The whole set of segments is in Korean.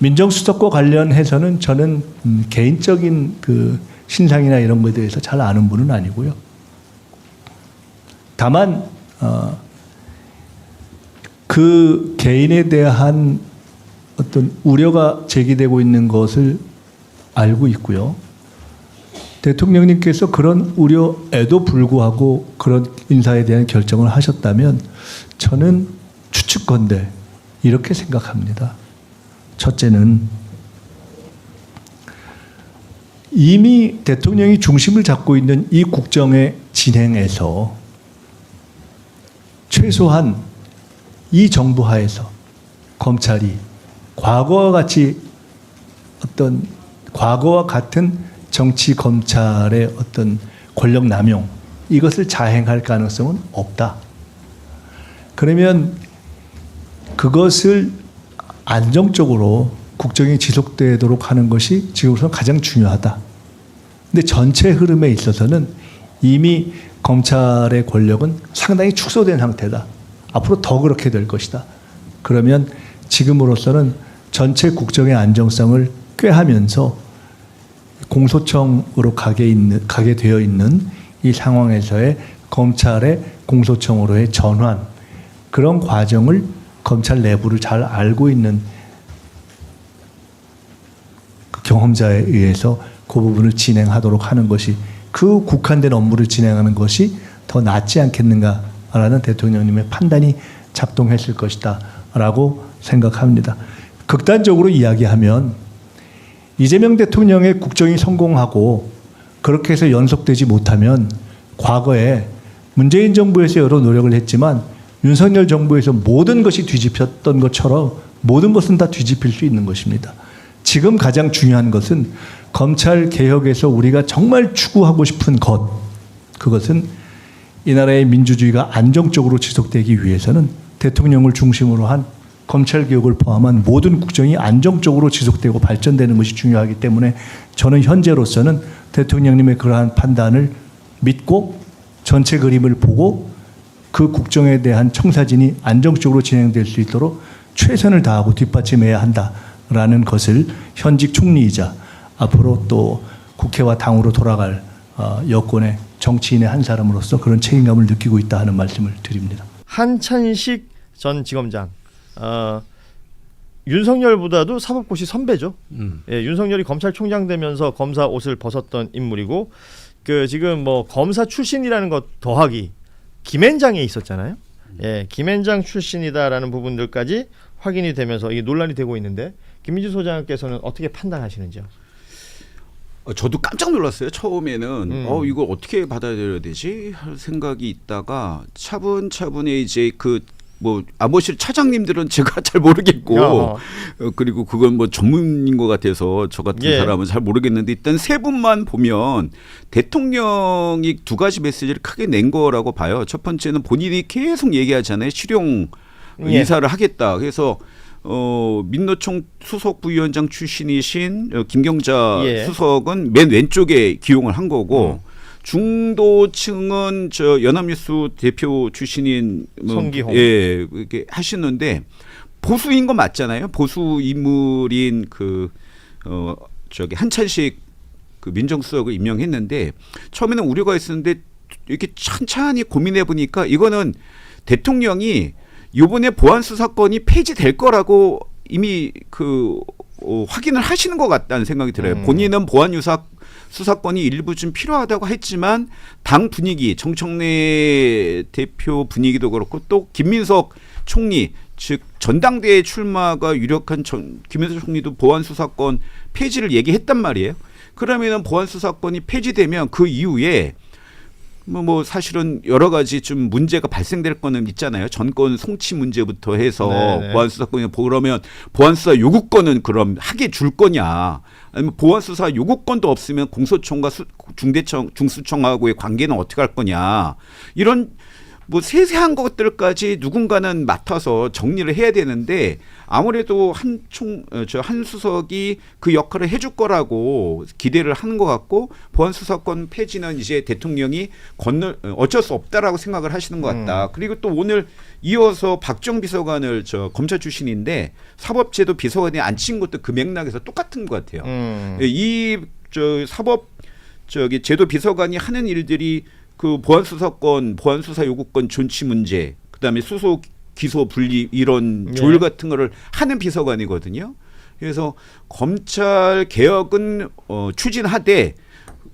민정수석과 관련해서는 저는 개인적인 그 신상이나 이런 것에 대해서 잘 아는 분은 아니고요. 다만 그 개인에 대한 어떤 우려가 제기되고 있는 것을 알고 있고요. 대통령님께서 그런 우려에도 불구하고 그런 인사에 대한 결정을 하셨다면 저는 추측건대 이렇게 생각합니다. 첫째는 이미 대통령이 중심을 잡고 있는 이 국정의 진행에서 최소한 이 정부 하에서 검찰이 과거와 같은 정치 검찰의 어떤 권력 남용 이것을 자행할 가능성은 없다. 그러면 그것을 안정적으로 국정이 지속되도록 하는 것이 지금으로서 가장 중요하다. 근데 전체 흐름에 있어서는 이미 검찰의 권력은 상당히 축소된 상태다. 앞으로 더 그렇게 될 것이다. 그러면 지금으로서는 전체 국정의 안정성을 꾀하면서 공소청으로 가게 되어 있는 이 상황에서의 검찰의 공소청으로의 전환 그런 과정을 검찰 내부를 잘 알고 있는 경험자에 의해서 그 부분을 진행하도록 하는 것이 그 국한된 업무를 진행하는 것이 더 낫지 않겠는가라는 대통령님의 판단이 작동했을 것이다 라고 생각합니다. 극단적으로 이야기하면 이재명 대통령의 국정이 성공하고 그렇게 해서 연속되지 못하면 과거에 문재인 정부에서 여러 노력을 했지만 윤석열 정부에서 모든 것이 뒤집혔던 것처럼 모든 것은 다 뒤집힐 수 있는 것입니다. 지금 가장 중요한 것은 검찰 개혁에서 우리가 정말 추구하고 싶은 것, 그것은 이 나라의 민주주의가 안정적으로 지속되기 위해서는 대통령을 중심으로 한 검찰 개혁을 포함한 모든 국정이 안정적으로 지속되고 발전되는 것이 중요하기 때문에 저는 현재로서는 대통령님의 그러한 판단을 믿고 전체 그림을 보고 그 국정에 대한 청사진이 안정적으로 진행될 수 있도록 최선을 다하고 뒷받침해야 한다라는 것을 현직 총리이자 앞으로 또 국회와 당으로 돌아갈 여권의 정치인의 한 사람으로서 그런 책임감을 느끼고 있다 하는 말씀을 드립니다. 한찬식 전 지검장 윤석열보다도 사법고시 선배죠. 예, 윤석열이 검찰총장 되면서 검사 옷을 벗었던 인물이고 그 지금 뭐 검사 출신이라는 것 더하기 김앤장에 있었잖아요. 예, 김앤장 출신이다라는 부분들까지 확인이 되면서 이게 논란이 되고 있는데 김민주 소장께서는 어떻게 판단하시는지요? 저도 깜짝 놀랐어요. 처음에는 이걸 어떻게 받아들여야 되지 할 생각이 있다가 차분차분히 이제 그 뭐 암호실 차장님들은 제가 잘 모르겠고 그리고 그건 뭐 전문인 것 같아서 저 같은 사람은 잘 모르겠는데 일단 세 분만 보면 대통령이 두 가지 메시지를 크게 낸 거라고 봐요. 첫 번째는 본인이 계속 얘기하잖아요. 실용 인사를 하겠다. 그래서 민노총 수석 부위원장 출신이신 김경자 수석은 맨 왼쪽에 기용을 한 거고 중도층은 저 연합뉴스 대표 출신인 성기홍 이렇게 하시는데 보수인 거 맞잖아요. 보수 인물인 저기 한찬식 그 민정수석을 임명했는데 처음에는 우려가 있었는데 이렇게 찬찬히 고민해 보니까 이거는 대통령이 이번에 보안 수사권이 폐지될 거라고 이미 확인을 하시는 것 같다는 생각이 들어요. 본인은 보안 수사권이 일부 좀 필요하다고 했지만 당 분위기, 정청래 대표 분위기도 그렇고 또 김민석 총리 즉 전당대회 출마가 유력한 김민석 총리도 보안 수사권 폐지를 얘기했단 말이에요. 그러면은 보안 수사권이 폐지되면 그 이후에 뭐 사실은 여러 가지 좀 문제가 발생될 거는 있잖아요. 전권 송치 문제부터 해서 보안 수사권이 그러면 보안 수사 요구권은 그럼 하게 줄 거냐? 아니면 보안 수사 요구권도 없으면 공소청과 중대청 중수청하고의 관계는 어떻게 할 거냐? 이런 뭐 세세한 것들까지 누군가는 맡아서 정리를 해야 되는데 아무래도 한 수석이 그 역할을 해줄 거라고 기대를 하는 것 같고 보안수사권 폐지는 이제 대통령이 어쩔 수 없다라고 생각을 하시는 것 같다. 그리고 또 오늘 이어서 박정 비서관을 검찰 출신인데 사법제도 비서관에 앉힌 것도 그 맥락에서 똑같은 것 같아요. 이 제도 비서관이 하는 일들이 그 보안수사권, 보안수사 요구권 존치 문제, 그다음에 수소 기소 분리 이런 조율 같은 거를 하는 비서관이거든요. 그래서 검찰 개혁은 추진하되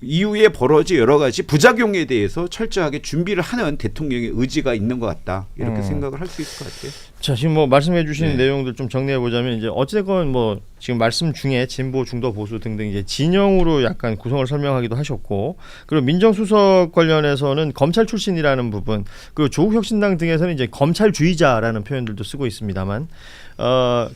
이후에 벌어질 여러 가지 부작용에 대해서 철저하게 준비를 하는 대통령의 의지가 있는 것 같다. 이렇게 생각을 할 수 있을 것 같아요. 자, 지금 뭐 말씀해 주신 내용들 좀 정리해 보자면 이제 어쨌건 뭐 지금 말씀 중에 진보, 중도, 보수 등등 이제 진영으로 약간 구성을 설명하기도 하셨고, 그리고 민정수석 관련해서는 검찰 출신이라는 부분, 그리고 조국혁신당 등에서는 이제 검찰주의자라는 표현들도 쓰고 있습니다만,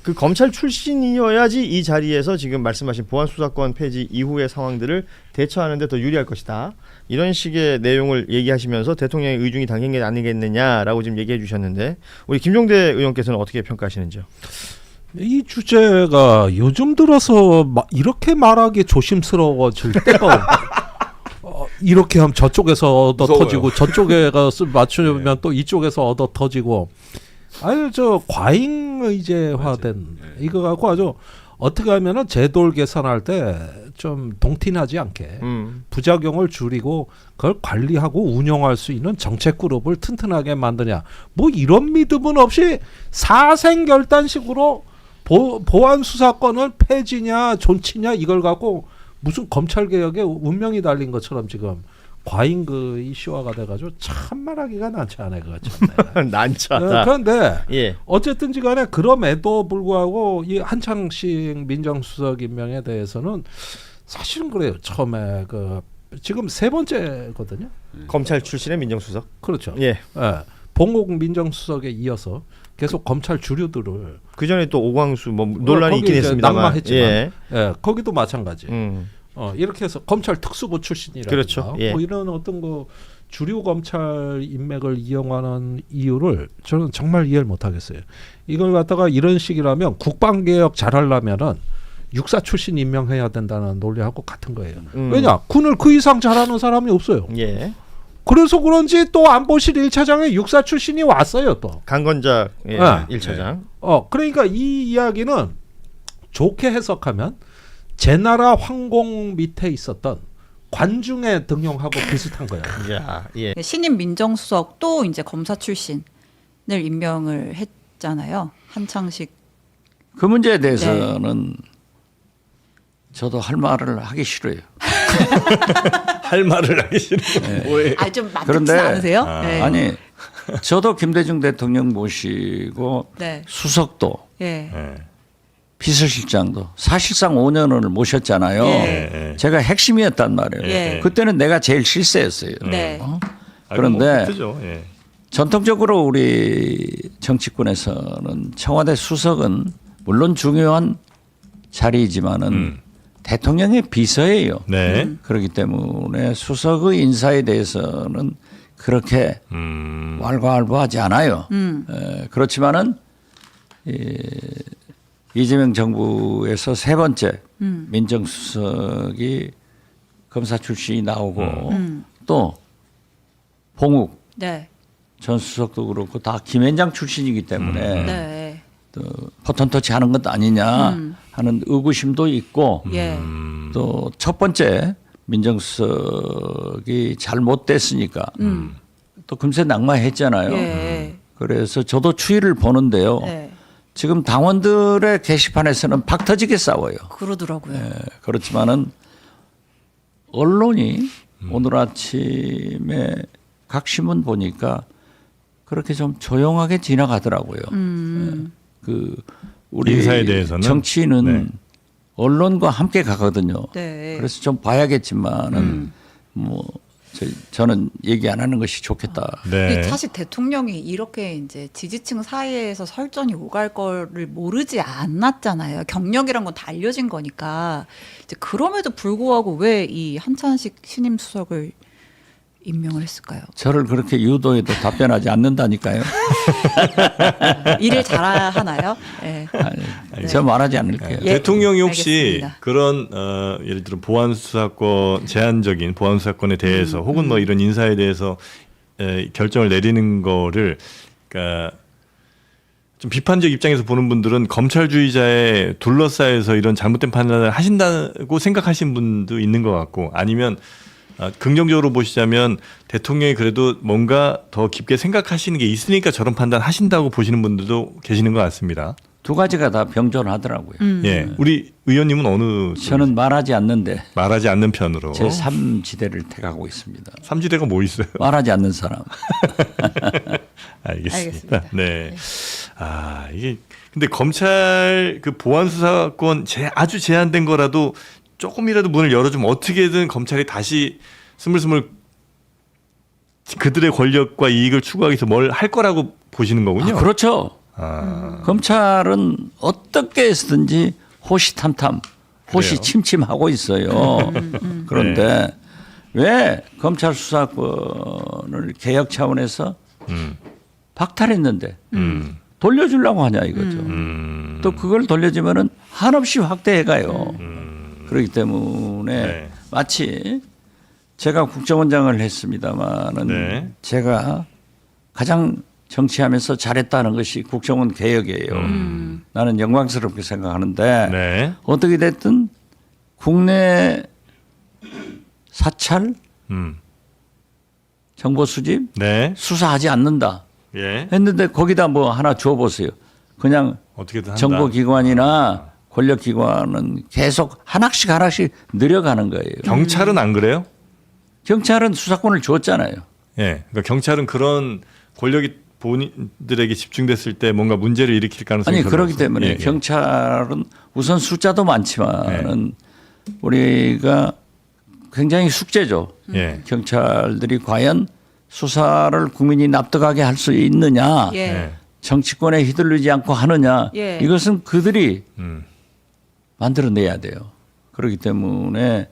그 검찰 출신이어야지 이 자리에서 지금 말씀하신 보안수사권 폐지 이후의 상황들을 대처하는데 더 유리할 것이다. 이런 식의 내용을 얘기하시면서 대통령의 의중이 담긴 게 아니겠느냐라고 지금 얘기해 주셨는데, 우리 김종대 의원께서는 어떻게 평가하시는지요? 이 주제가 요즘 들어서 이렇게 말하기 조심스러워질 때가 이렇게 하면 저쪽에서 얻어 무서워요. 터지고 저쪽에 가서 맞추면 또 이쪽에서 얻어 터지고 아유 저 과잉 의제화된 이거 갖고 아주 어떻게 하면은 제도를 개선할 때 좀 동티나지 않게 부작용을 줄이고 그걸 관리하고 운영할 수 있는 정책 그룹을 튼튼하게 만드냐 뭐 이런 믿음은 없이 사생결단식으로 보안 수사권을 폐지냐 존치냐 이걸 갖고 무슨 검찰 개혁에 운명이 달린 것처럼 지금 과잉 그 이슈화가 돼가지고 참 말하기가 난처하네 그거 참. 난처하다. 그런데 예. 어쨌든지간에 그럼에도 불구하고 이 한창식 민정수석 임명에 대해서는 사실은 그래요. 처음에 그 지금 세 번째거든요. 검찰 출신의 민정수석. 그렇죠. 예. 봉옥 민정수석에 이어서 계속 검찰 주류들을 그 전에 또 오광수 뭐 논란이 있긴 했습니다만. 낙마했지만 예. 거기도 마찬가지. 이렇게 해서 검찰 특수부 출신이라든가 그렇죠. 예. 뭐 이런 어떤 그 주류 검찰 인맥을 이용하는 이유를 저는 정말 이해를 못하겠어요. 이걸 갖다가 이런 식이라면 국방개혁 잘하려면은 육사 출신 임명해야 된다는 논리하고 같은 거예요. 왜냐? 군을 그 이상 잘하는 사람이 없어요. 예. 그래서 그런지 또 안보실 1차장에 육사 출신이 왔어요 또. 강건작 1차장. 그러니까 이 이야기는 좋게 해석하면 제나라 황공 밑에 있었던 관중에 등용하고 비슷한 거예요. 야, 예. 신임 민정수석 또 이제 검사 출신을 임명을 했잖아요. 한창식. 그 문제에 대해서는 저도 할 말을 하기 싫어요. 할 말을 하기 싫은 뭐예요? 좀 맞지 그런데 않으세요? 네. 아니 저도 김대중 대통령 모시고 네. 수석도 예. 비서실장도 사실상 5년을 모셨잖아요. 예. 제가 핵심이었단 말이에요. 예. 그때는 내가 제일 실세였어요. 네. 그런데 예. 전통적으로 우리 정치권에서는 청와대 수석은 물론 중요한 자리이지만은 대통령의 비서예요. 네. 그렇기 때문에 수석의 인사에 대해서는 그렇게 왈가왈부하지 않아요. 그렇지만은 이재명 정부에서 세 번째 민정수석이 검사 출신이 나오고 또 봉욱 네. 전 수석도 그렇고 다 김앤장 출신이기 때문에 네. 또 포턴터치 하는 것 아니냐 하는 의구심도 있고 예. 또 첫 번째 민정수석이 잘못됐으니까 또 금세 낙마했잖아요. 예. 그래서 저도 추이를 보는데요. 네. 지금 당원들의 게시판에서는 박 터지게 싸워요. 그러더라고요. 그렇지만은 언론이 오늘 아침에 각 신문 보니까 그렇게 좀 조용하게 지나가더라고요. 그 우리 인사에 대해서는? 정치인은 네. 언론과 함께 가거든요. 네. 그래서 좀 봐야겠지만은 뭐 저는 얘기 안 하는 것이 좋겠다. 근데 사실 대통령이 이렇게 이제 지지층 사이에서 설전이 오갈 거를 모르지 않았잖아요. 경력이란 건 다 알려진 거니까. 이제 그럼에도 불구하고 왜 이 한찬식 신임 수석을 임명을 했을까요? 저를 그렇게 유도해도 답변하지 않는다니까요. 일을 잘하나요? 네. 아니, 저 말하지 않을게요. 예, 대통령이 혹시 알겠습니다. 그런 예를 들어 보안 수사권 제한적인 보안 수사권에 대해서 혹은 뭐 이런 인사에 대해서 결정을 내리는 거를 그러니까 좀 비판적 입장에서 보는 분들은 검찰주의자에 둘러싸여서 이런 잘못된 판단을 하신다고 생각하시는 분도 있는 것 같고 아니면 긍정적으로 보시자면 대통령이 그래도 뭔가 더 깊게 생각하시는 게 있으니까 저런 판단 하신다고 보시는 분들도 계시는 것 같습니다. 두 가지가 다 병존하더라고요. 예, 우리 의원님은 어느 저는 말하지 않는데 말하지 않는 편으로 제 3지대를 택하고 있습니다. 삼지대가 뭐 있어요? 말하지 않는 사람. 알겠습니다. 알겠습니다. 네. 아 이게 근데 검찰 그 보안 수사권 아주 제한된 거라도 조금이라도 문을 열어주면 어떻게든 검찰이 다시 스물스물 그들의 권력과 이익을 추구하기 위해서 뭘 할 거라고 보시는 거군요. 그렇죠. 검찰은 어떻게 해서든지 호시탐탐, 호시침침하고 있어요. 그런데 왜 검찰 수사권을 개혁 차원에서 박탈했는데 돌려주려고 하냐 이거죠. 또 그걸 돌려주면은 한없이 확대해가요. 그렇기 때문에 네. 마치 제가 국정원장을 했습니다마는 네. 제가 가장 정치하면서 잘했다는 것이 국정원 개혁이에요. 나는 영광스럽게 생각하는데 네. 어떻게 됐든 국내 사찰, 정보 수집, 네. 수사하지 않는다 예. 했는데 거기다 뭐 하나 줘보세요. 그냥 어떻게든 한다. 정보기관이나 권력기관은 계속 하나씩 늘어가는 거예요. 경찰은 안 그래요? 경찰은 수사권을 줬잖아요. 예. 그러니까 경찰은 그런 권력이 본인들에게 집중됐을 때 뭔가 문제를 일으킬 가능성이 아니 별로 그렇기 없어요. 때문에 예, 예. 경찰은 우선 숫자도 많지만은 우리가 굉장히 숙제죠. 예. 경찰들이 과연 수사를 국민이 납득하게 할 수 있느냐, 예. 예. 정치권에 휘둘리지 않고 하느냐, 예. 이것은 그들이 음. 만들어내야 돼요. 그렇기 때문에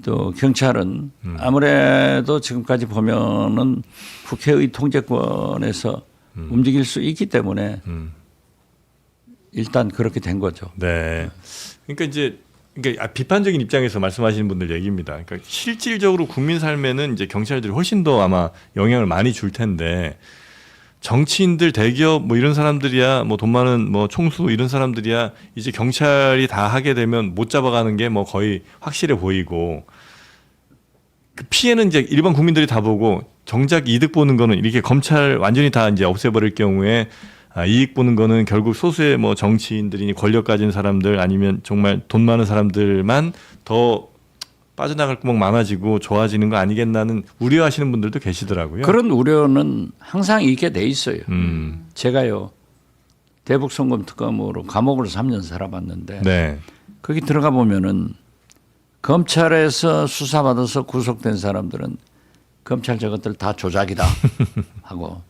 또 경찰은 아무래도 지금까지 보면은 국회의 통제권에서 움직일 수 있기 때문에 일단 그렇게 된 거죠. 네. 그러니까 이제 비판적인 입장에서 말씀하시는 분들 얘기입니다. 그러니까 실질적으로 국민 삶에는 이제 경찰들이 훨씬 더 아마 영향을 많이 줄 텐데 정치인들, 대기업 뭐 이런 사람들이야 뭐 돈 많은 뭐 총수 이런 사람들이야 이제 경찰이 다 하게 되면 못 잡아가는 게 뭐 거의 확실해 보이고 그 피해는 이제 일반 국민들이 다 보고 정작 이득 보는 거는 이렇게 검찰 완전히 다 이제 없애버릴 경우에 이익 보는 거는 결국 소수의 뭐 정치인들이니 권력 가진 사람들 아니면 정말 돈 많은 사람들만 더 빠져나갈 구멍 많아지고 좋아지는 거 아니겠나는 우려하시는 분들도 계시더라고요. 그런 우려는 항상 있게 돼 있어요. 제가요 대북 송금 특검으로 감옥을 3년 살아봤는데 네. 거기 들어가 보면은 검찰에서 수사받아서 구속된 사람들은 검찰 저것들 다 조작이다 하고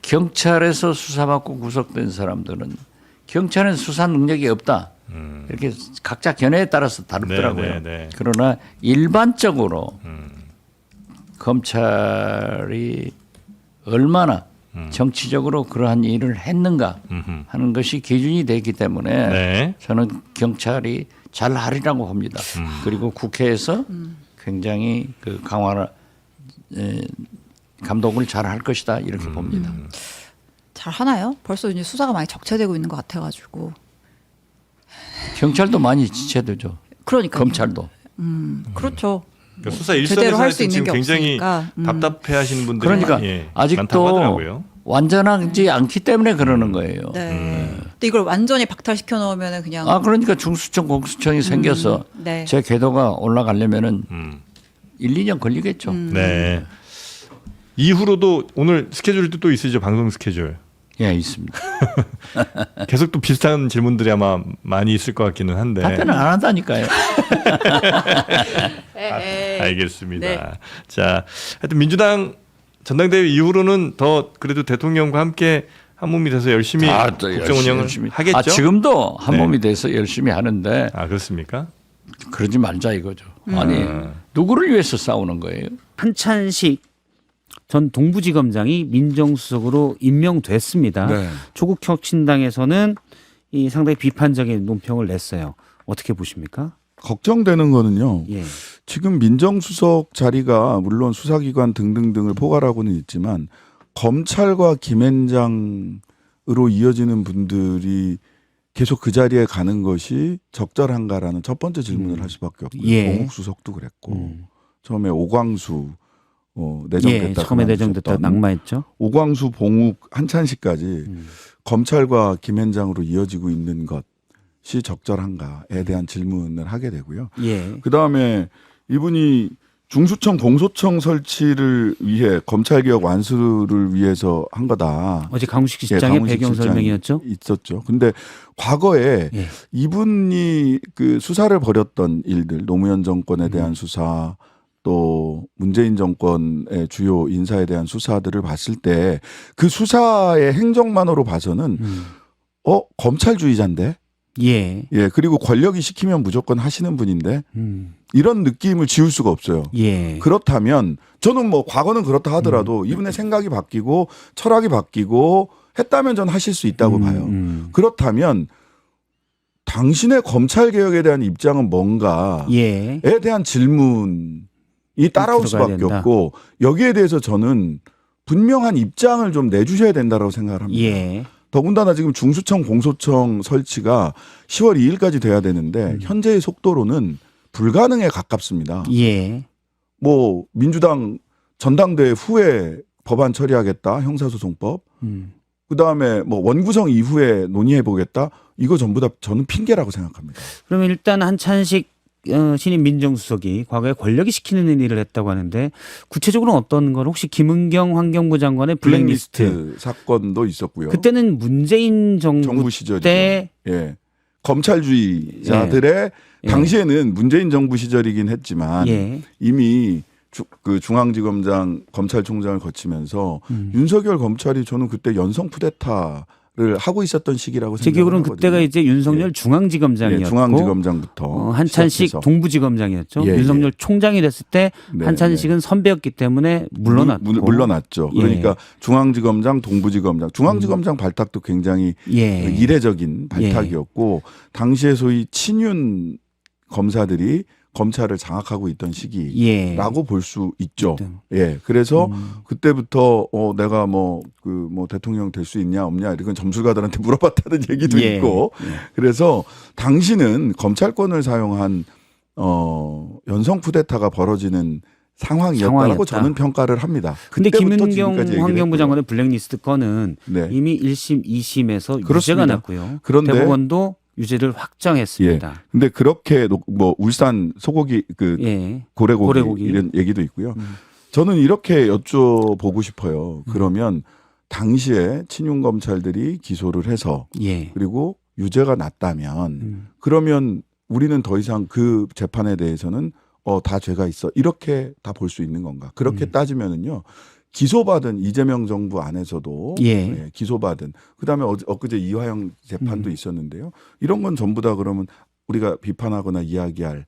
경찰에서 수사받고 구속된 사람들은 경찰은 수사 능력이 없다. 이렇게 각자 견해에 따라서 다르더라고요. 네, 네, 네. 그러나 일반적으로 검찰이 얼마나 정치적으로 그러한 일을 했는가 하는 것이 기준이 되기 때문에 네. 저는 경찰이 잘 하리라고 봅니다. 그리고 국회에서 굉장히 그 강화를 감독을 잘 할 것이다 이렇게 봅니다. 잘 하나요? 벌써 이제 수사가 많이 적체되고 있는 것 같아가지고. 경찰도 많이 지체되죠. 그러니까 검찰도. 그렇죠. 그러니까 수사 제대로 일선에서 할 수 하여튼 있는 지금 게 굉장히 없으니까. 답답해하시는 분들이 그러니까 많다고 아직도 하더라고요. 완전하지 않기 때문에 그러는 거예요. 네. 근데 이걸 완전히 박탈시켜 놓으면은 그냥 그러니까 중수청, 공수청이 생겨서 네. 제 궤도가 올라가려면은 1, 2년 걸리겠죠. 네. 이후로도 오늘 스케줄도 또 있으죠. 방송 스케줄. 예, 있습니다. 계속 또 비슷한 질문들이 아마 많이 있을 것 같기는 한데. 답변을 안 한다니까요. 알겠습니다. 네. 자, 하여튼 민주당 전당대회 이후로는 더 그래도 대통령과 함께 한 몸이 돼서 열심히 또 국정 운영을 열심히. 하겠죠. 지금도 한 몸이 돼서 열심히 하는데 그렇습니까? 그러지 말자 이거죠. 아니 누구를 위해서 싸우는 거예요? 한찬식 전 동부지검장이 민정수석으로 임명됐습니다. 네. 조국 혁신당에서는 이 상당히 비판적인 논평을 냈어요. 어떻게 보십니까? 걱정되는 거는요. 예. 지금 민정수석 자리가 물론 수사기관 등등등을 포괄하고는 있지만 검찰과 김앤장으로 이어지는 분들이 계속 그 자리에 가는 것이 적절한가라는 첫 번째 질문을 할 수밖에 없고요. 예. 공욱 수석도 그랬고 처음에 오광수 내정됐다. 예, 처음에 내정됐다 낙마했죠. 오광수, 봉욱, 한찬식까지 검찰과 김앤장으로 이어지고 있는 것이 적절한가에 대한 질문을 하게 되고요. 예. 그 다음에 이분이 중수청 공소청 설치를 위해 검찰개혁 완수를 위해서 한 거다. 어제 강훈식 실장의 강훈식 배경 실장이 설명이었죠. 있었죠. 근데 과거에 예. 이분이 그 수사를 벌였던 일들, 노무현 정권에 대한 수사, 또 문재인 정권의 주요 인사에 대한 수사들을 봤을 때 그 수사의 행정만으로 봐서는 검찰주의자인데, 예. 예, 그리고 권력이 시키면 무조건 하시는 분인데 음. 이런 느낌을 지울 수가 없어요. 예. 그렇다면 저는 뭐 과거는 그렇다 하더라도 이분의 생각이 바뀌고 철학이 바뀌고 했다면 전 하실 수 있다고 봐요. 그렇다면 당신의 검찰 개혁에 대한 입장은 뭔가에 예. 대한 질문이 따라올 들어가야 수밖에 된다. 없고 여기에 대해서 저는 분명한 입장을 좀 내주셔야 된다고 생각을 합니다. 예. 더군다나 지금 중수청 공소청 설치가 10월 2일까지 돼야 되는데 현재의 속도로는 불가능에 가깝습니다. 예. 뭐 민주당 전당대회 후에 법안 처리하겠다, 형사소송법. 그다음에 뭐 원구성 이후에 논의해 보겠다. 이거 전부 다 저는 핑계라고 생각합니다. 그러면 일단 한찬식 신임 민정수석이 과거에 권력이 시키는 일을 했다고 하는데 구체적으로 어떤 건 혹시 김은경 환경부 장관의 블랙리스트. 사건도 있었고요. 그때는 문재인 정부 시절이죠. 때 예. 검찰주의자들의 예. 당시에는 문재인 정부 시절이긴 했지만 예. 이미 그 중앙지검장 검찰총장을 거치면서 윤석열 검찰이 저는 그때 연성 쿠데타를 하고 있었던 시기라고 제 생각을 기억으로는 하거든요. 그때가 이제 윤석열 중앙지검장이었고 예, 중앙지검장부터 한찬식 시작해서. 동부지검장이었죠. 예, 윤석열 총장이 됐을 때 네, 한찬식은 선배였기 때문에 물러났고. 물러났죠. 예. 그러니까 중앙지검장, 동부지검장, 중앙지검장 발탁도 굉장히 예. 이례적인 발탁이었고 당시에 소위 친윤 검사들이 검찰을 장악하고 있던 시기라고 예. 볼 수 있죠. 예. 그래서 그때부터 내가 뭐 대통령 될 수 있냐 없냐 이건 점술가들한테 물어봤다는 얘기도 예. 있고. 그래서 당시는 검찰권을 사용한 연성 쿠데타가 벌어지는 상황이었다고 상황이었다. 저는 평가를 합니다. 근데 그때부터 김은경 지금까지 얘기를 환경부 했고요. 장관의 블랙리스트 건은 네. 이미 1심, 2심에서 유죄가 그렇습니다. 났고요. 그런데 대법원도 유죄를 확정했습니다. 근데 그렇게 뭐 울산 소고기 예. 고래고기 이런 얘기도 있고요. 저는 이렇게 여쭤보고 싶어요. 그러면 당시에 친윤 검찰들이 기소를 해서 예. 그리고 유죄가 났다면 그러면 우리는 더 이상 그 재판에 대해서는 다 죄가 있어 이렇게 다 볼 수 있는 건가? 그렇게 따지면은요. 기소받은 이재명 정부 안에서도 예. 기소받은 그다음에 엊그제 이화영 재판도 있었는데요. 이런 건 전부 다 그러면 우리가 비판하거나 이야기할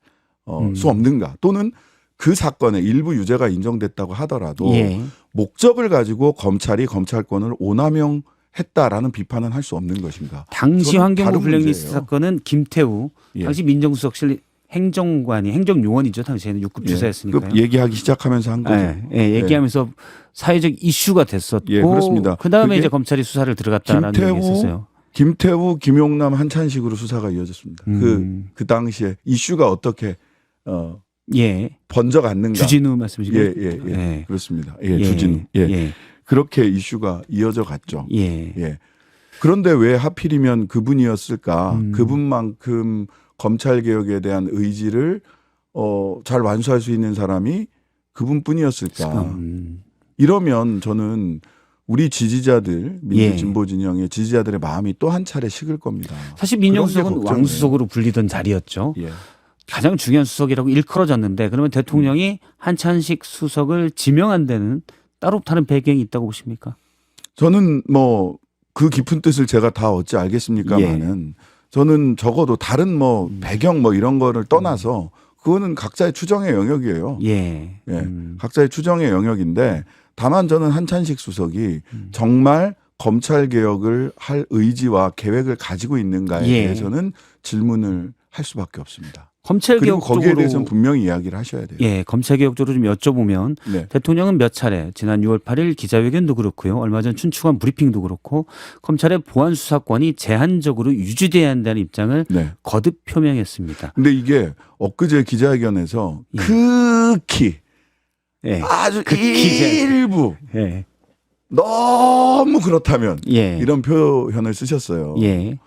수 없는가? 또는 그 사건에 일부 유죄가 인정됐다고 하더라도 예. 목적을 가지고 검찰이 검찰권을 오남용했다라는 비판은 할 수 없는 것인가? 당시 저는 환경부 다른 블랙리스트 문제예요. 사건은 김태우 예. 당시 민정수석실 행정요원이죠. 당시에는 6급 주사였으니까요. 그 얘기하기 시작하면서 한 거죠. 얘기하면서 사회적 이슈가 됐었고 예, 그렇습니다. 그다음에 그게 이제 검찰이 수사를 들어갔다라는 얘기가 있었어요. 김태우, 김용남, 한찬식으로 수사가 이어졌습니다. 그 당시에 이슈가 어떻게 예. 번져갔는가? 주진우 말씀이시죠? 예. 그렇습니다. 주진우. 그렇게 이슈가 이어져 갔죠. 예. 그런데 왜 하필이면 그분이었을까? 그분만큼 검찰 개혁에 대한 의지를 잘 완수할 수 있는 사람이 그분뿐이었을까? 이러면 저는 우리 지지자들 민주 진보 진영의 지지자들의 마음이 또 한 차례 식을 겁니다. 사실 그런 게 민정수석은 걱정이에요. 왕수석으로 불리던 자리였죠. 예. 가장 중요한 수석이라고 일컬어졌는데 그러면 대통령이 한찬식 수석을 지명한 데는 따로 다른 배경이 있다고 보십니까? 저는 뭐 그 깊은 뜻을 제가 다 어찌 알겠습니까마는 저는 적어도 다른 뭐 배경 뭐 이런 거를 떠나서 그거는 각자의 추정의 영역이에요. 예. 예, 각자의 추정의 영역인데 다만 저는 한찬식 수석이 정말 검찰 개혁을 할 의지와 계획을 가지고 있는가에 예. 대해서는 질문을 할 수밖에 없습니다. 검찰 그리고 개혁 거기에 쪽으로 대해서는 분명히 이야기를 하셔야 돼요. 예, 검찰 개혁 쪽으로 좀 여쭤보면 네. 대통령은 몇 차례 지난 6월 8일 기자회견도 그렇고요. 얼마 전 춘추관 브리핑도 그렇고 검찰의 보안 수사권이 제한적으로 유지돼야 한다는 입장을 네. 거듭 표명했습니다. 근데 이게 엊그제 기자회견에서 예. 극히 예. 아주 극히 일부 예. 너무 그렇다면 예. 이런 표현을 쓰셨어요. 예.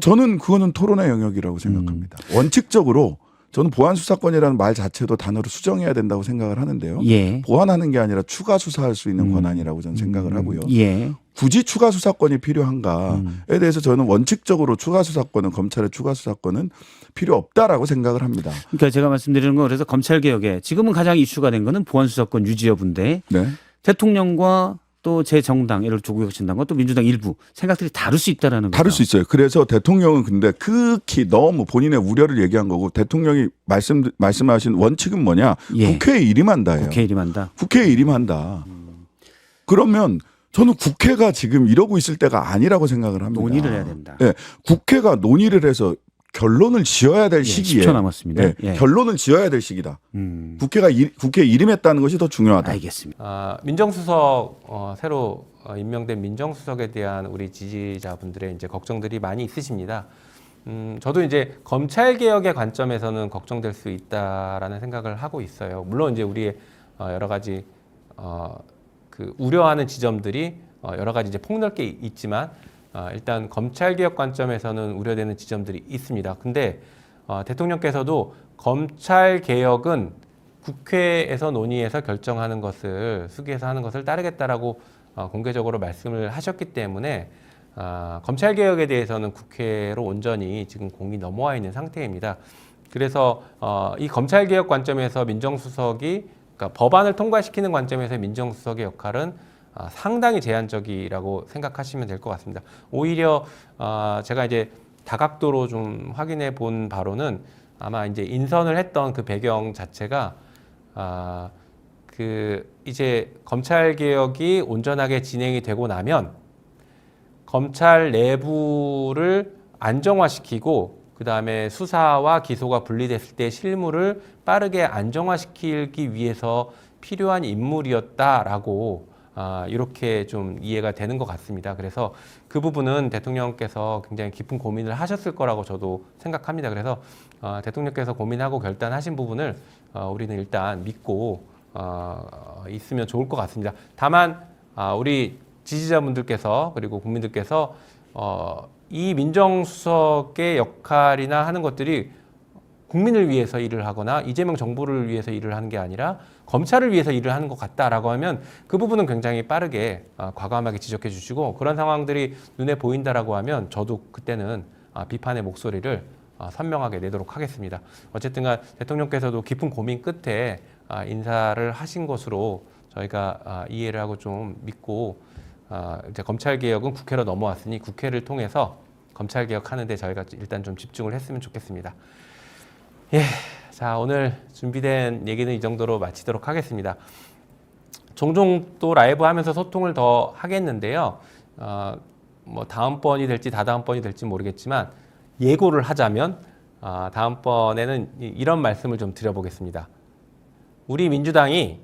저는 그거는 토론의 영역이라고 생각합니다. 원칙적으로 저는 보안 수사권이라는 말 자체도 단어로 수정해야 된다고 생각을 하는데요. 예. 보완하는 게 아니라 추가 수사할 수 있는 권한이라고 저는 생각을 하고요. 예. 굳이 추가 수사권이 필요한가에 대해서 저는 원칙적으로 추가 수사권은 검찰의 추가 수사권은 필요 없다라고 생각을 합니다. 그러니까 제가 말씀드리는 건 그래서 검찰 개혁에 지금은 가장 이슈가 된 거는 보안 수사권 유지 여부인데 네. 대통령과 또 제 정당 예를 들어 조국혁신당과 또 민주당 일부 생각들이 다를 수 있다라는 거죠. 다를 수 있어요. 그래서 대통령은 근데 극히 너무 본인의 우려를 얘기한 거고 대통령이 말씀하신 원칙은 뭐냐? 예. 국회의 일임한다예요. 국회 일임한다. 국회의 일임한다. 그러면 저는 국회가 지금 이러고 있을 때가 아니라고 생각을 합니다. 논의를 해야 된다. 네, 국회가 논의를 해서 결론을 지어야 될 예, 시기에 10초 남았습니다. 네, 예. 결론을 지어야 될 시기다. 국회에 일임했다는 것이 더 중요하다. 알겠습니다. 민정수석 새로 임명된 민정수석에 대한 우리 지지자분들의 이제 걱정들이 많이 있으십니다. 저도 이제 검찰 개혁의 관점에서는 걱정될 수 있다라는 생각을 하고 있어요. 물론 이제 우리의 여러 가지 그 우려하는 지점들이 여러 가지 이제 폭넓게 있지만 일단 검찰 개혁 관점에서는 우려되는 지점들이 있습니다. 근데 대통령께서도 검찰 개혁은 국회에서 논의해서 결정하는 것을 수기해서 하는 것을 따르겠다라고 공개적으로 말씀을 하셨기 때문에 검찰 개혁에 대해서는 국회로 온전히 지금 공이 넘어와 있는 상태입니다. 그래서 이 검찰 개혁 관점에서 민정수석이 그러니까 법안을 통과시키는 관점에서 민정수석의 역할은 상당히 제한적이라고 생각하시면 될 것 같습니다. 오히려 제가 이제 다각도로 좀 확인해 본 바로는 아마 이제 인선을 했던 그 배경 자체가 그 이제 검찰 개혁이 온전하게 진행이 되고 나면 검찰 내부를 안정화시키고 그 다음에 수사와 기소가 분리됐을 때 실무를 빠르게 안정화시키기 위해서 필요한 인물이었다라고 이렇게 좀 이해가 되는 것 같습니다. 그래서 그 부분은 대통령께서 굉장히 깊은 고민을 하셨을 거라고 저도 생각합니다. 그래서 대통령께서 고민하고 결단하신 부분을 우리는 일단 믿고 있으면 좋을 것 같습니다. 다만 우리 지지자분들께서 그리고 국민들께서 이 민정수석의 역할이나 하는 것들이 국민을 위해서 일을 하거나 이재명 정부를 위해서 일을 하는 게 아니라 검찰을 위해서 일을 하는 것 같다라고 하면 그 부분은 굉장히 빠르게 과감하게 지적해 주시고 그런 상황들이 눈에 보인다라고 하면 저도 그때는 비판의 목소리를 선명하게 내도록 하겠습니다. 어쨌든 간 대통령께서도 깊은 고민 끝에 인사를 하신 것으로 저희가 이해를 하고 좀 믿고 이제 검찰 개혁은 국회로 넘어왔으니 국회를 통해서 검찰 개혁하는데 저희가 일단 좀 집중을 했으면 좋겠습니다. 예, 자 오늘 준비된 얘기는 이 정도로 마치도록 하겠습니다. 종종 또 라이브 하면서 소통을 더 하겠는데요. 뭐 다음번이 될지 다다음번이 될지 모르겠지만 예고를 하자면 다음번에는 이런 말씀을 좀 드려보겠습니다. 우리 민주당이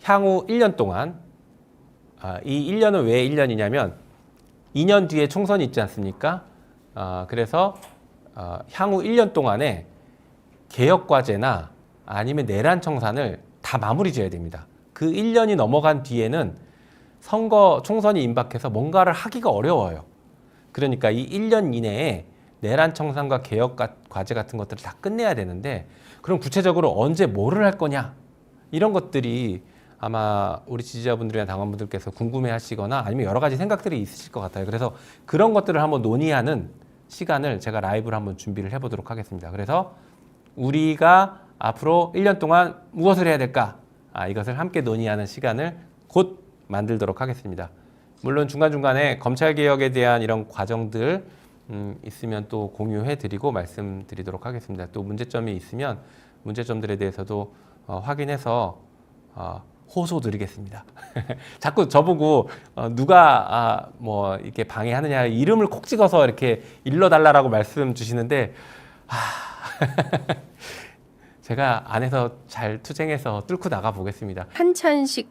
향후 1년 동안 이 1년은 왜 1년이냐면 2년 뒤에 총선이 있지 않습니까? 그래서 향후 1년 동안에 개혁과제나 아니면 내란 청산을 다 마무리 지어야 됩니다. 그 1년이 넘어간 뒤에는 선거 총선이 임박해서 뭔가를 하기가 어려워요. 그러니까 이 1년 이내에 내란 청산과 개혁 과제 같은 것들을 다 끝내야 되는데 그럼 구체적으로 언제 뭐를 할 거냐 이런 것들이 아마 우리 지지자분들이나 당원분들께서 궁금해하시거나 아니면 여러 가지 생각들이 있으실 것 같아요. 그래서 그런 것들을 한번 논의하는 시간을 제가 라이브로 한번 준비를 해보도록 하겠습니다. 그래서 우리가 앞으로 1년 동안 무엇을 해야 될까? 이것을 함께 논의하는 시간을 곧 만들도록 하겠습니다. 물론 중간중간에 검찰개혁에 대한 이런 과정들 있으면 또 공유해드리고 말씀드리도록 하겠습니다. 또 문제점이 있으면 문제점들에 대해서도 확인해서 호소드리겠습니다. 자꾸 저보고 누가 뭐 이렇게 방해하느냐 이름을 콕 찍어서 이렇게 일러달라라고 말씀 주시는데 제가 안에서 잘 투쟁해서 뚫고 나가 보겠습니다. 한찬식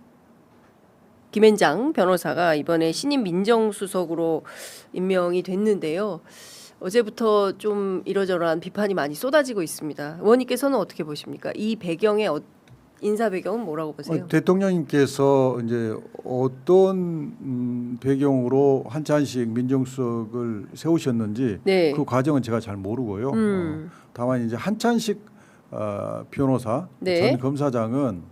김앤장 변호사가 이번에 신임 민정수석으로 임명이 됐는데요. 어제부터 좀 이러저러한 비판이 많이 쏟아지고 있습니다. 의원님께서는 어떻게 보십니까? 이 배경의 인사 배경은 뭐라고 보세요? 대통령님께서 이제 어떤 배경으로 한찬식 민정수석을 세우셨는지 네. 그 과정은 제가 잘 모르고요. 다만 이제 한찬식 변호사 네. 전 검사장은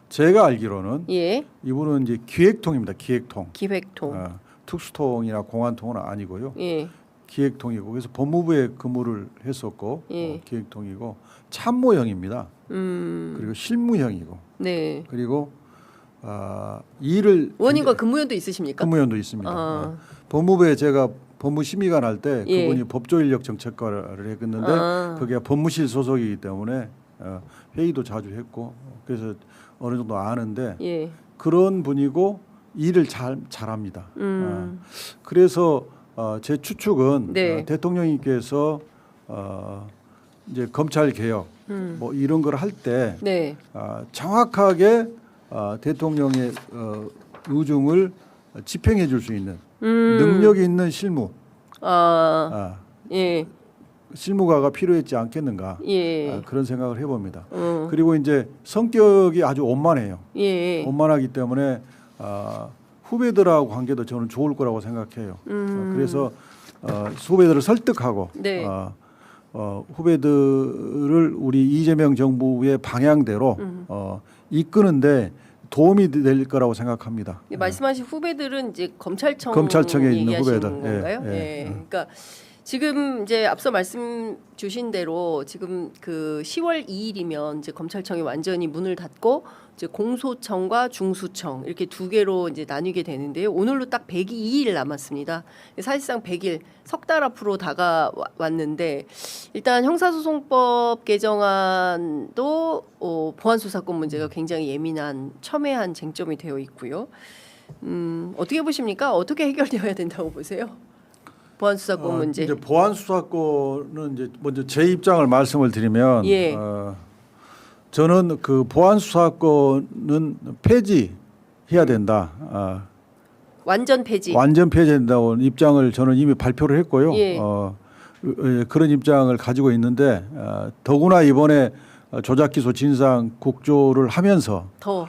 제가 알기로는 예. 이분은 이제 기획통입니다. 기획통. 기획통. 특수통이나 공안통은 아니고요. 예. 기획통이고 그래서 법무부에 근무를 했었고 예. 기획통이고 참모형입니다. 그리고 실무형이고 네. 그리고 일을 의원님과 근무연도 있으십니까? 근무연도 있습니다. 법무부에 제가 법무심의관 할 때 예. 그분이 법조인력 정책과를 했는데 그게 법무실 소속이기 때문에 회의도 자주 했고 그래서 어느 정도 아는데 예. 그런 분이고 일을 잘합니다. 그래서 제 추측은 네. 대통령님께서 이제 검찰 개혁 뭐 이런 걸 할 때 네. 정확하게 대통령의 의중을 집행해 줄 수 있는 능력이 있는 실무 예. 실무가가 필요했지 않겠는가 예. 그런 생각을 해봅니다. 그리고 이제 성격이 아주 원만해요. 예. 원만하기 때문에 후배들하고 관계도 저는 좋을 거라고 생각해요. 그래서 후배들을 설득하고 네. 후배들을 우리 이재명 정부의 방향대로 이끄는데 도움이 될 거라고 생각합니다. 말씀하신 후배들은 이제 검찰청에 있는 후배들. 건가요? 예. 그러니까 지금 이제 앞서 말씀 주신 대로 지금 그 10월 2일이면 이제 검찰청이 완전히 문을 닫고 이제 공소청과 중수청 이렇게 두 개로 이제 나뉘게 되는데요. 오늘로 딱 102일 남았습니다. 사실상 100일 석 달 앞으로 다가왔는데 일단 형사소송법 개정안도 보안수사권 문제가 굉장히 예민한 첨예한 쟁점이 되어 있고요. 어떻게 보십니까? 어떻게 해결되어야 된다고 보세요? 보안수사권 문제. 이제 보안수사권은 이제 먼저 제 입장을 말씀을 드리면 예. 저는 그 보안수사권은 폐지해야 된다. 완전 폐지. 완전 폐지된다고 입장을 저는 이미 발표를 했고요. 예. 그런 입장을 가지고 있는데 더구나 이번에 조작기소 진상 국조를 하면서 더.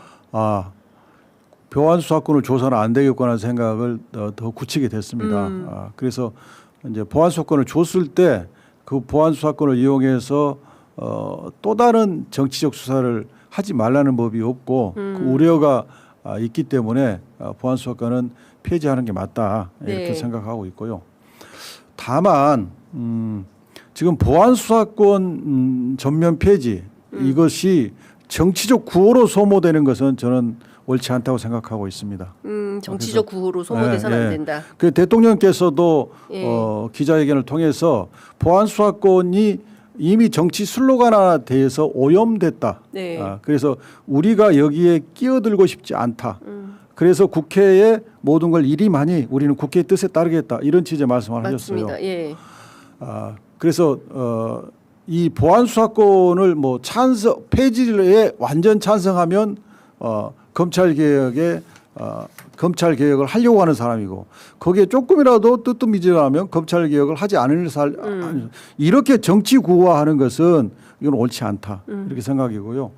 보안수사권을 줘서는 안 되겠구나 생각을 더 굳히게 됐습니다. 그래서 이제 보안수사권을 줬을 때 그 보안수사권을 이용해서 또 다른 정치적 수사를 하지 말라는 법이 없고 그 우려가 있기 때문에 보안수사권은 폐지하는 게 맞다 이렇게 네. 생각하고 있고요. 다만 지금 보안수사권 전면 폐지 이것이 정치적 구호로 소모되는 것은 저는 옳지 않다고 생각하고 있습니다. 정치적 구호로 소모돼서는 안 된다. 그 대통령께서도 예. 기자회견을 통해서 보안수사권이 이미 정치 슬로건화 돼서 오염됐다. 네. 그래서 우리가 여기에 끼어들고 싶지 않다. 그래서 국회에 모든 걸 일임하니 우리는 국회의 뜻에 따르겠다. 이런 취지의 말씀을 하셨어요. 맞습니다. 예. 그래서 이 보안수사권을 뭐 폐지에 완전 찬성하면 검찰 개혁을 하려고 하는 사람이고 거기에 조금이라도 뜨뜻미지하면 검찰 개혁을 하지 않을 사람 이렇게 정치 구화하는 것은 이건 옳지 않다 이렇게 생각이고요.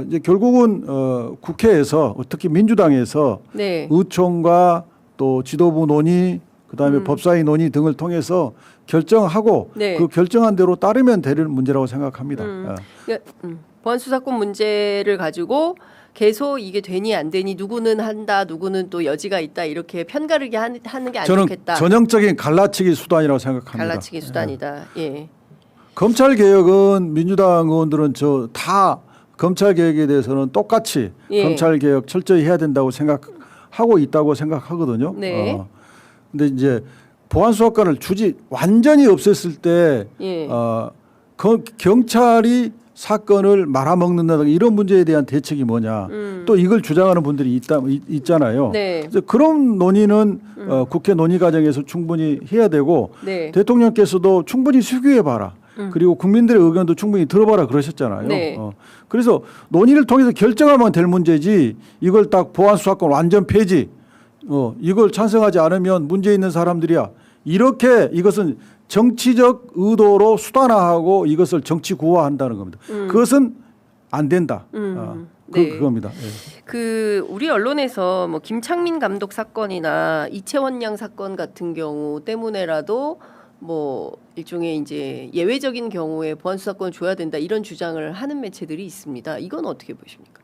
이제 결국은 국회에서 특히 민주당에서 네. 의총과 또 지도부 논의 그다음에 법사위 논의 등을 통해서 결정하고 네. 그 결정한 대로 따르면 될 문제라고 생각합니다. 그러니까, 보안수사권 문제를 가지고 계속 이게 되니 안 되니 누구는 한다 누구는 또 여지가 있다 이렇게 편가르기 하는 게 안 저는 좋겠다. 전형적인 갈라치기 수단이라고 생각합니다. 갈라치기 수단이다. 예. 검찰 개혁은 민주당 의원들은 다 검찰 개혁에 대해서는 똑같이 예. 검찰 개혁 철저히 해야 된다고 생각하고 있다고 생각하거든요. 네. 근데 이제 보안 수사권을 주지 완전히 없앴을 때 예. 경찰이 사건을 말아먹는다든가 이런 문제에 대한 대책이 뭐냐. 또 이걸 주장하는 분들이 있잖아요. 네. 그래서 그런 논의는 국회 논의 과정에서 충분히 해야 되고 네. 대통령께서도 충분히 수기해봐라. 그리고 국민들의 의견도 충분히 들어봐라 그러셨잖아요. 네. 그래서 논의를 통해서 결정하면 될 문제지 이걸 딱 보안 수사권 완전 폐지 이걸 찬성하지 않으면 문제 있는 사람들이야. 이렇게 이것은 정치적 의도로 수단화하고 이것을 정치 구화한다는 겁니다. 그것은 안 된다. 네. 그겁니다. 예. 그 우리 언론에서 뭐 김창민 감독 사건이나 이채원 양 사건 같은 경우 때문에라도 뭐 일종의 이제 예외적인 경우에 보안 수사권을 줘야 된다 이런 주장을 하는 매체들이 있습니다. 이건 어떻게 보십니까?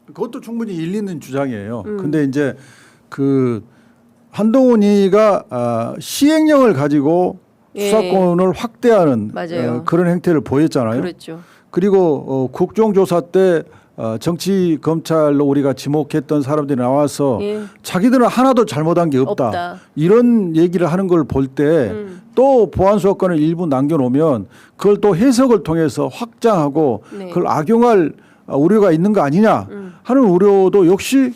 그것도 충분히 일리 있는 주장이에요. 근데 이제 그 한동훈이가 시행령을 가지고 수사권을 확대하는 맞아요. 그런 행태를 보였잖아요. 그렇죠. 그리고 국정조사 때 정치 검찰로 우리가 지목했던 사람들이 나와서 자기들은 하나도 잘못한 게 없다. 이런 얘기를 하는 걸 볼 때 또 보안 수사권을 일부 남겨놓으면 그걸 또 해석을 통해서 확장하고 그걸 악용할 우려가 있는 거 아니냐 하는 우려도 역시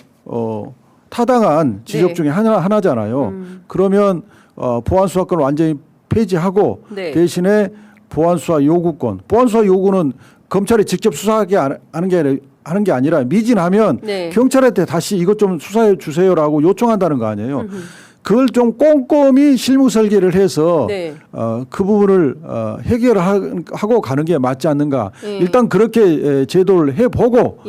타당한 지적 중에 하나잖아요. 그러면 보안 수사권을 완전히 폐지하고 대신에 보안 수사 요구권, 보안 수사 요구는 검찰이 직접 수사하게 하는 게 아니라 미진하면 경찰한테 다시 이것 좀 수사해 주세요라고 요청한다는 거 아니에요. 그걸 좀 꼼꼼히 실무 설계를 해서 그 부분을 해결하고 가는 게 맞지 않는가. 일단 그렇게 제도를 해보고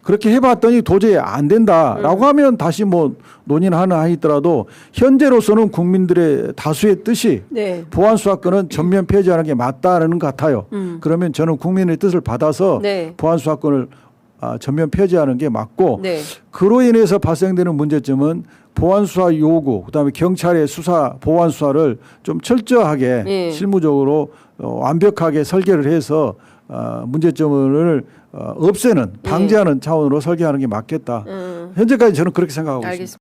그렇게 해봤더니 도저히 안 된다라고 하면 다시 뭐 논의는 하나 하더라도 현재로서는 국민들의 다수의 뜻이 보안 수사권은 전면 폐지하는 게 맞다는 것 같아요. 그러면 저는 국민의 뜻을 받아서 보안 수사권을 전면 폐지하는 게 맞고 그로 인해서 발생되는 문제점은 보안 수사 요구, 그다음에 경찰의 수사 보안 수사를 좀 철저하게 실무적으로 완벽하게 설계를 해서 문제점을 없애는 방지하는 차원으로 설계하는 게 맞겠다. 현재까지 저는 그렇게 생각하고 있습니다.